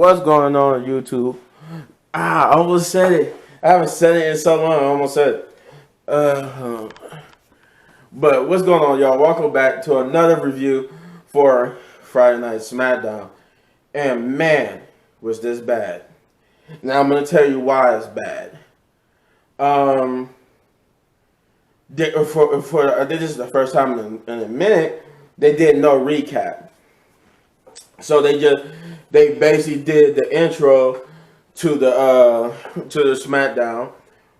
What's going on YouTube? I almost said it. I haven't said it in so long. I almost said it. But what's going on, y'all? Welcome back to another review for Friday Night Smackdown. And man, was this bad. Now I'm going to tell you why it's bad. I think this is the first time in a minute they did no recap. So they basically did the intro to the Smackdown,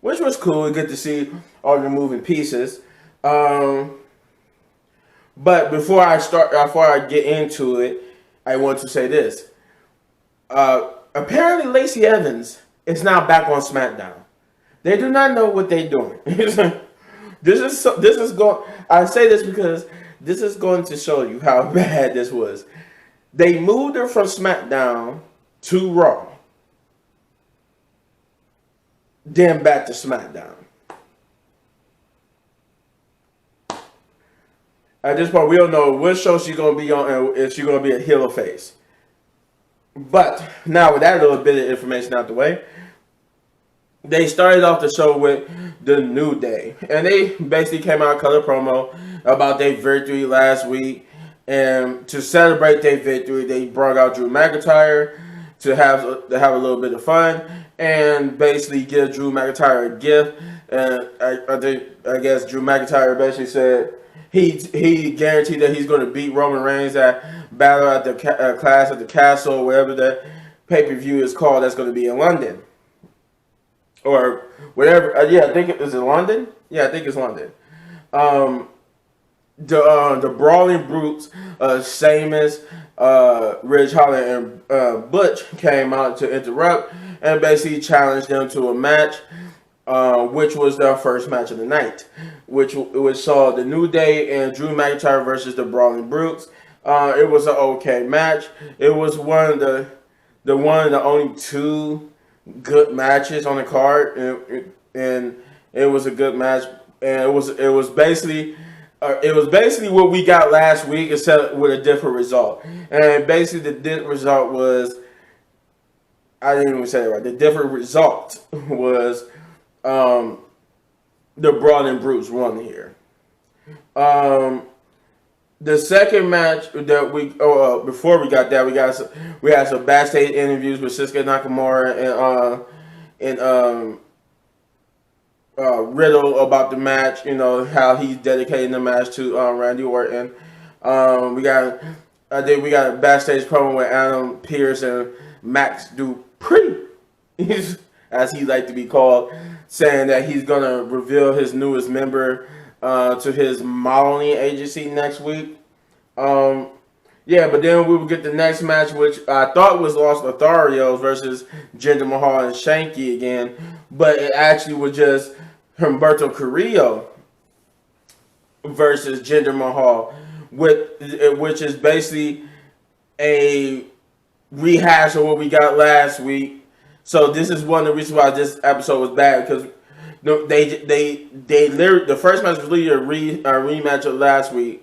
which was cool. Good to see all the moving pieces. But before I get into it, I want to say this. Apparently, Lacey Evans is now back on SmackDown. They do not know what they're doing. I say this because this is going to show you how bad this was. They moved her from SmackDown to Raw, then back to SmackDown. At this point, we don't know what show she's going to be on and if she's going to be a heel or face. But now with that little bit of information out the way, they started off the show with the New Day. And they basically came out color promo about their victory last week. And to celebrate their victory, they brought out Drew McIntyre to have a little bit of fun and basically give Drew McIntyre a gift. And I guess Drew McIntyre basically said he guaranteed that he's going to beat Roman Reigns at Battle at the Clash at the Castle, wherever the pay-per-view is called. That's going to be in London or whatever. I think is it London? Yeah, I think it's London. The Brawling Brutes, Sheamus, Ridge Holland, and Butch came out to interrupt and basically challenged them to a match, which was their first match of the night, which saw the New Day and Drew McIntyre versus the Brawling Brutes. It was an okay match. It was one of the only two good matches on the card, and it was a good match, and it was basically what we got last week, except with a different result. And basically, the different result was, I didn't even say it right. The different result was the Brawling Brutes won here. The second match that before we got that, we had some backstage interviews with Shinsuke Nakamura and Riddle about the match, how he's dedicating the match to Randy Orton. We got a backstage promo with Adam Pearce and Max Dupree, as he like to be called, saying that he's gonna reveal his newest member to his modeling agency next week. But then we would get the next match, which I thought was Los Lotharios versus Jinder Mahal and Shanky again, but it actually was just Roberto Carrillo versus Jinder Mahal, which is basically a rehash of what we got last week. So this is one of the reasons why this episode was bad, because they literally, the first match was literally a rematch of last week.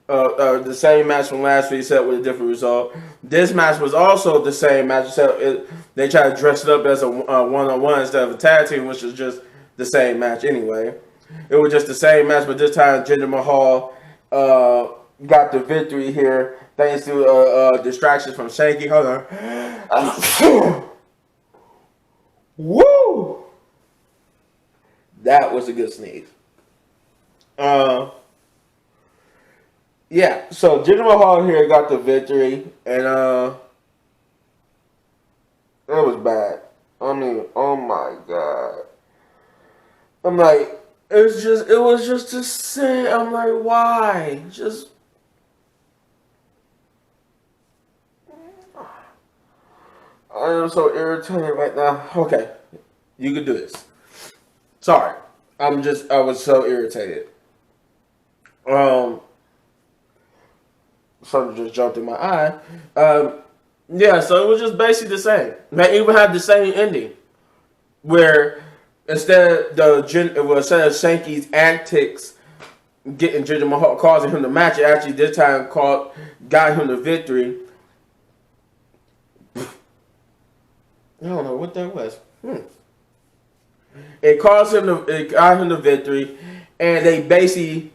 The same match from last week, except with a different result. This match was also the same match, except they tried to dress it up as a one-on-one instead of a tag team, which was just the same match anyway. It was just the same match, but this time Jinder Mahal got the victory here thanks to distractions from Shanky. Hold on. Woo! That was a good sneeze. So Jinder Mahal here got the victory, and it was bad. I mean, oh my god. I'm like, it was just the same. I'm like, why? I am so irritated right now. Okay, you can do this. Sorry, I was so irritated. Something just jumped in my eye. So it was just basically the same. They even had the same ending, where instead of Shanky's antics getting Jinder Mahal, causing him the match, it actually this time got him the victory. I don't know what that was. It caused him it got him the victory, and they basically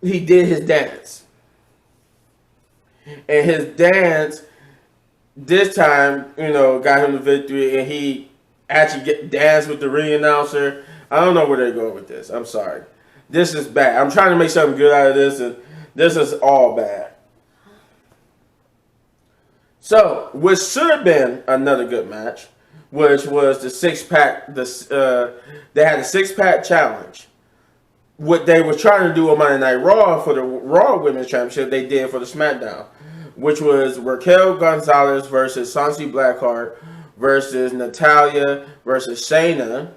he did his dance, and his dance this time, got him the victory, and he actually danced with the ring announcer. I don't know where they're going with this. I'm sorry. This is bad. I'm trying to make something good out of this, and this is all bad. So, which should have been another good match, which was the six-pack. They had a six-pack challenge. What they were trying to do on Monday Night Raw for the Raw Women's Championship, they did for the Smackdown, which was Raquel Gonzalez versus Sansi Blackheart versus Natalya versus Shayna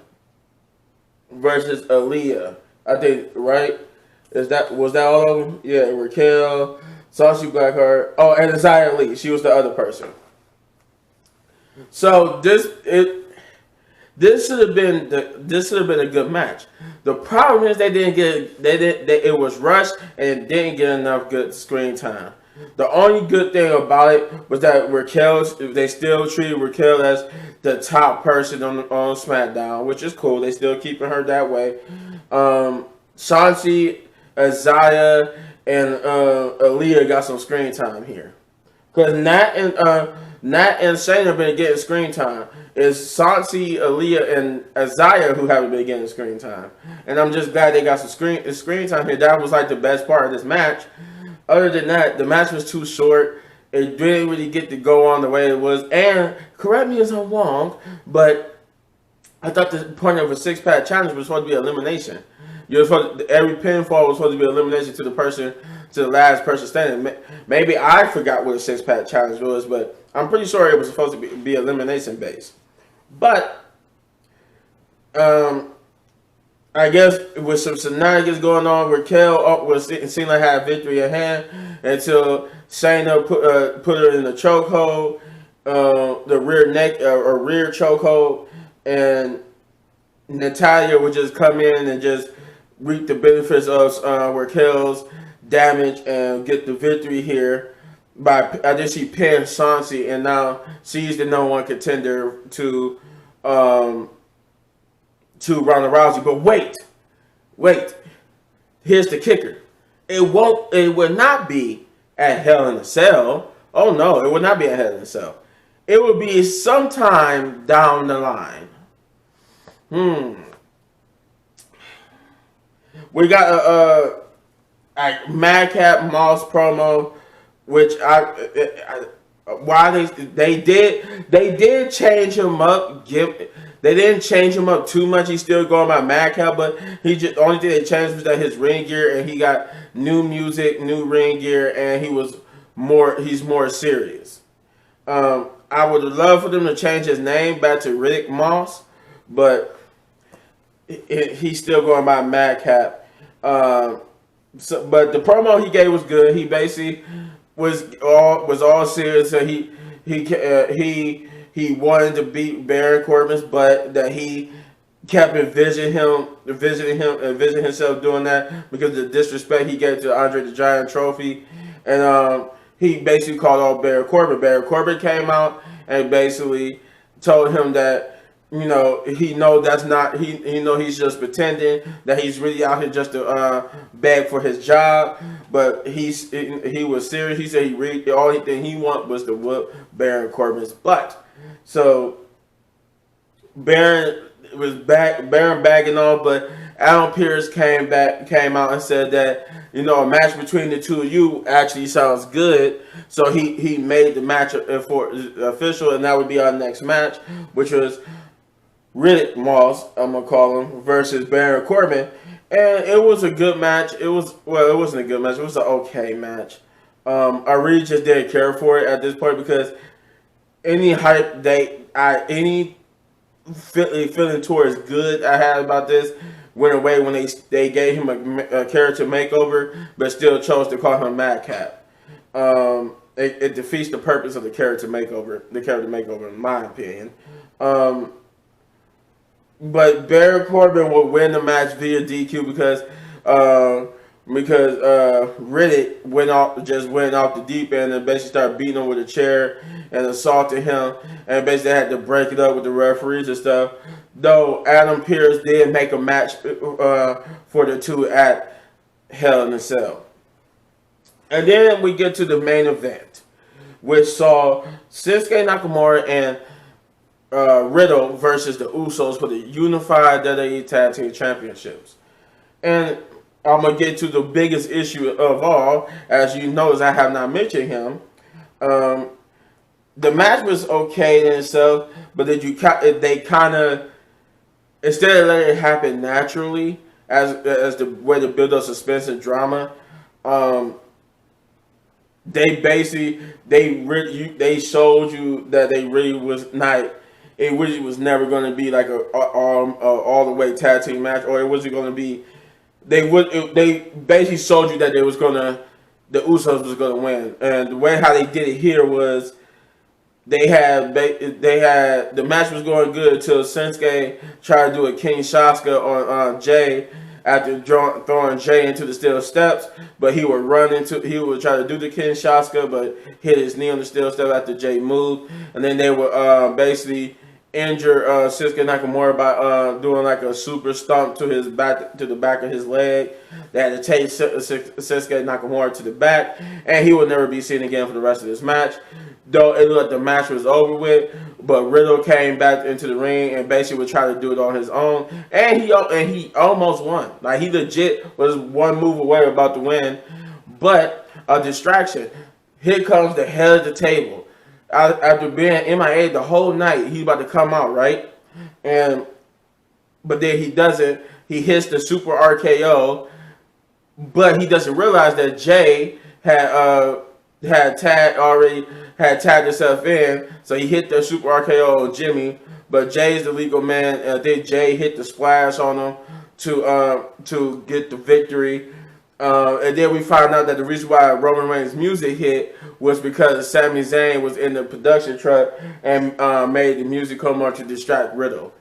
versus Aaliyah. I think, right? Was that all of them? Yeah, Raquel, Sansi Blackheart. Oh, and Xia Li. She was the other person. So this should have been a good match. The problem is it was rushed and it didn't get enough good screen time. The only good thing about it was that they still treated Raquel as the top person on SmackDown, which is cool. They still keeping her that way. Shanti, Xia, and Aaliyah got some screen time here. Because Nat and Shayna been getting screen time. It's Shanti, Aaliyah, and Xia who haven't been getting screen time. And I'm just glad they got some screen time here. That was like the best part of this match. Other than that, the match was too short. It didn't really get to go on the way it was. And correct me if I'm wrong, but I thought the point of a six-pack challenge was supposed to be elimination. Every pinfall was supposed to be elimination to the last person standing. Maybe I forgot what a six-pack challenge was, but I'm pretty sure it was supposed to be elimination based. But I guess with some shenanigans going on, Raquel seemed like had victory at hand until Shayna put her in the chokehold, the rear chokehold, and Natalya would just come in and just reap the benefits of Raquel's damage and get the victory here. I think she pinned Shanti, and now she's the number one contender to Ronda Rousey. But wait, here's the kicker. It will not be at Hell in a Cell. Oh no, it will not be at Hell in a Cell. It will be sometime down the line. We got a Madcap Moss promo, which they did change him up. They didn't change him up too much. He's still going by Madcap, but the only thing they changed was that his ring gear, and he got new music, new ring gear, and he's more serious. I would love for them to change his name back to Riddick Moss, but he's still going by Madcap. But the promo he gave was good. He basically was all serious. So he wanted to beat Baron Corbin's butt. That he kept envisioning himself doing that because of the disrespect he gave to Andre the Giant trophy, and he basically called out Baron Corbin. Baron Corbin came out and basically told him that, he he's just pretending, that he's really out here just to beg for his job, but he was serious. He said the only thing he wanted was to whoop Baron Corbin's butt. So Baron bagging on, but Adam Pearce came out and said that, a match between the two of you actually sounds good. So he made the match official, and that would be our next match, which was Riddick Moss, I'm gonna call him, versus Baron Corbin. And it was a good match. It wasn't a good match. It was an okay match. I really just didn't care for it at this point because any hype any feeling towards good I had about this went away when they gave him a character makeover, but still chose to call him Madcap. It defeats the purpose of the character makeover. In my opinion. But Baron Corbin will win the match via DQ because because Riddick just went off the deep end and basically started beating him with a chair and assaulting him, and basically had to break it up with the referees and stuff. Though Adam Pearce did make a match for the two at Hell in a Cell. And then we get to the main event, which saw Shinsuke Nakamura and Riddle versus the Usos for the Unified WWE Tag Team Championships. And I'm going to get to the biggest issue of all. As you notice, I have not mentioned him. The match was okay in itself, but they kind of, instead of letting it happen naturally, as the way to build up suspense and drama, they showed you that they really was not. It really was never going to be like a all the way tag team match, or it wasn't going to be. They basically showed you that the Usos was going to win, and the way how they did it here was they had the match was going good until Shinsuke tried to do a King Shaska on Jay after throwing Jay into the steel steps, but he would try to do the King Shaska, but hit his knee on the steel step after Jay moved, and then they would basically injure Shinsuke Nakamura by doing like a super stomp to the back of his leg. They had to take Shinsuke Nakamura to the back, and he would never be seen again for the rest of this match. Though it looked like the match was over with, but Riddle came back into the ring and basically would try to do it on his own, and he almost won. Like, he legit was one move away about to win, but a distraction. Here comes the head of the table. After being MIA the whole night, he's about to come out, right? But then he doesn't. He hits the super RKO, but he doesn't realize that Jay had tagged himself in, so he hit the super RKO on Jimmy. But Jay's the legal man, and I think Jay hit the splash on him to get the victory. And then we found out that the reason why Roman Reigns' music hit was because Sami Zayn was in the production truck and made the music come on to distract Riddle.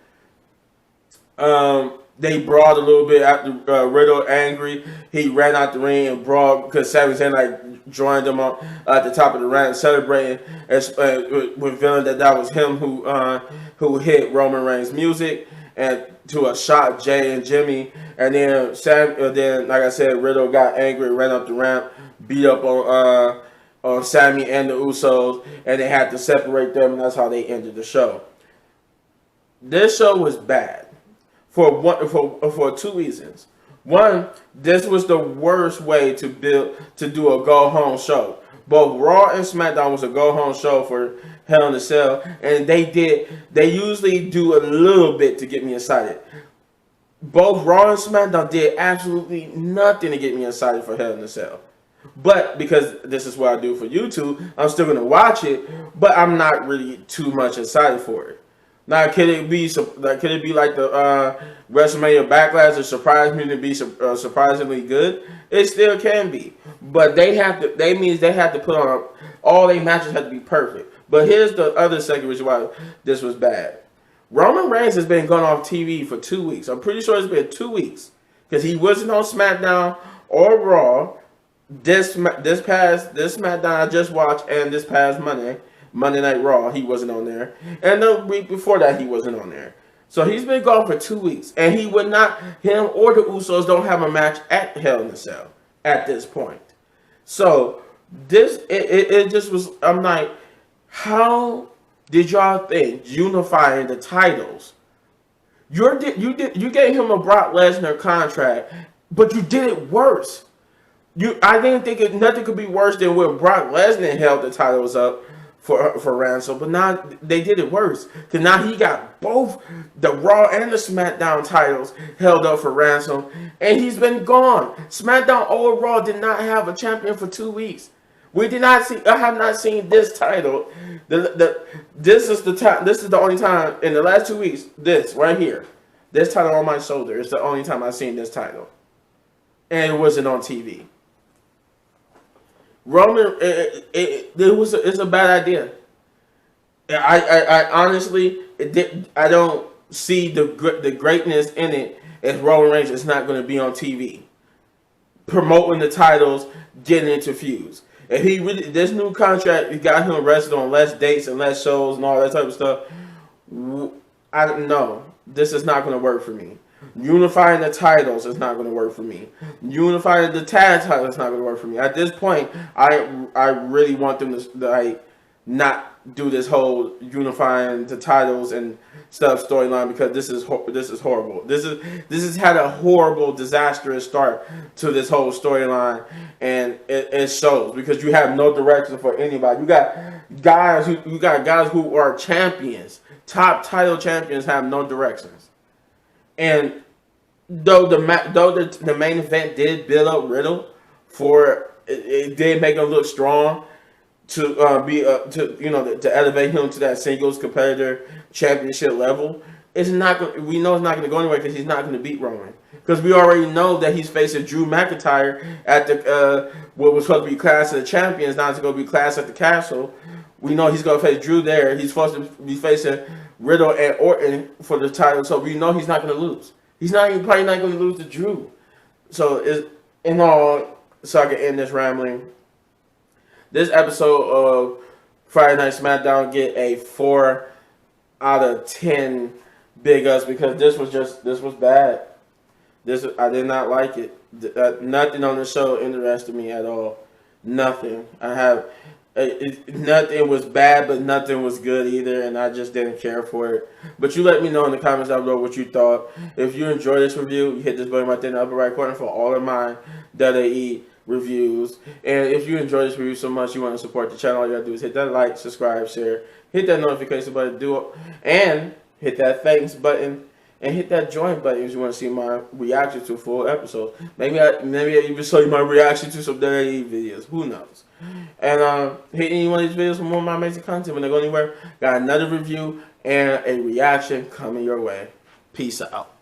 They brawled a little bit after Riddle angry. He ran out the ring and brawled because Sami Zayn joined him at the top of the ramp celebrating, revealing that was him who hit Roman Reigns' music and to a shot Jay and Jimmy. And then like I said, Riddle got angry, ran up the ramp, beat up on Sami and the Usos, and they had to separate them, and that's how they ended the show. This show was bad for two reasons. One, this was the worst way to do a go home show. Both Raw and SmackDown was a go home show for Hell in a Cell, and they usually do a little bit to get me excited. Both Raw and SmackDown did absolutely nothing to get me excited for Hell in a Cell. But because this is what I do for YouTube, I'm still going to watch it, but I'm not really too much excited for it. Now, could it be like the WrestleMania Backlash that surprised me to be surprisingly good? It still can be, but they have to put on all their matches have to be perfect. But here's the other second reason why this was bad. Roman Reigns has been going off TV for 2 weeks. I'm pretty sure it's been 2 weeks because he wasn't on SmackDown or Raw. This SmackDown I just watched, and this past Monday Night Raw, he wasn't on there. And the week before that, he wasn't on there. So he's been gone for 2 weeks. And him or the Usos don't have a match at Hell in a Cell at this point. So it just was, I'm like, how did y'all think unifying the titles? You gave him a Brock Lesnar contract, but you did it worse. I didn't think nothing could be worse than when Brock Lesnar held the titles up for ransom, but now they did it worse because now he got both the Raw and the SmackDown titles held up for ransom, and he's been gone. SmackDown or Raw did not have a champion for 2 weeks. We did not see. I have not seen this title. This is the only time in the last 2 weeks. This right here, this title on my shoulder is the only time I've seen this title, and it wasn't on TV. Roman, it's a bad idea. I honestly, I don't see the greatness in it if Roman Reigns is not going to be on TV. promoting the titles, getting into feuds. If he really, this new contract, he got him arrested on less dates and less shows and all that type of stuff. I don't know. This is not going to work for me. Unifying the titles is not going to work for me. Unifying the tag titles is not going to work for me. At this point, I really want them to like not do this whole unifying the titles and stuff storyline, because this is horrible. This has had a horrible, disastrous start to this whole storyline, and it shows, because you have no direction for anybody. You got guys who are champions, top title champions, have no directions. And though the main event did build up Riddle for it did make him look strong to to elevate him to that singles competitor championship level. We know it's not going to go anywhere, because he's not going to beat Roman, because we already know that he's facing Drew McIntyre at the what was supposed to be Clash of the Champions, now it's going to be Clash at the Castle. We know he's going to face Drew there. He's supposed to be facing Riddle and Orton for the title, so we know he's not going to lose. He's probably not going to lose to Drew. So so I can end this rambling. This episode of Friday Night Smackdown get a 4 out of 10 big ups, because this was bad. I did not like it. Nothing on the show interested me at all. Nothing. Nothing was bad, but nothing was good either, and I just didn't care for it. But you let me know in the comments down below what you thought. If you enjoyed this review, you hit this button right there in the upper right corner for all of my WWE reviews. And if you enjoyed this review so much you want to support the channel, all you gotta do is hit that like, subscribe, share, hit that notification button, and hit that thanks button, and hit that join button if you want to see my reaction to full episodes. Maybe I even show you my reaction to some WWE videos. Who knows? And hit any one of these videos for more of my amazing content. When they go anywhere, got another review and a reaction coming your way. Peace out.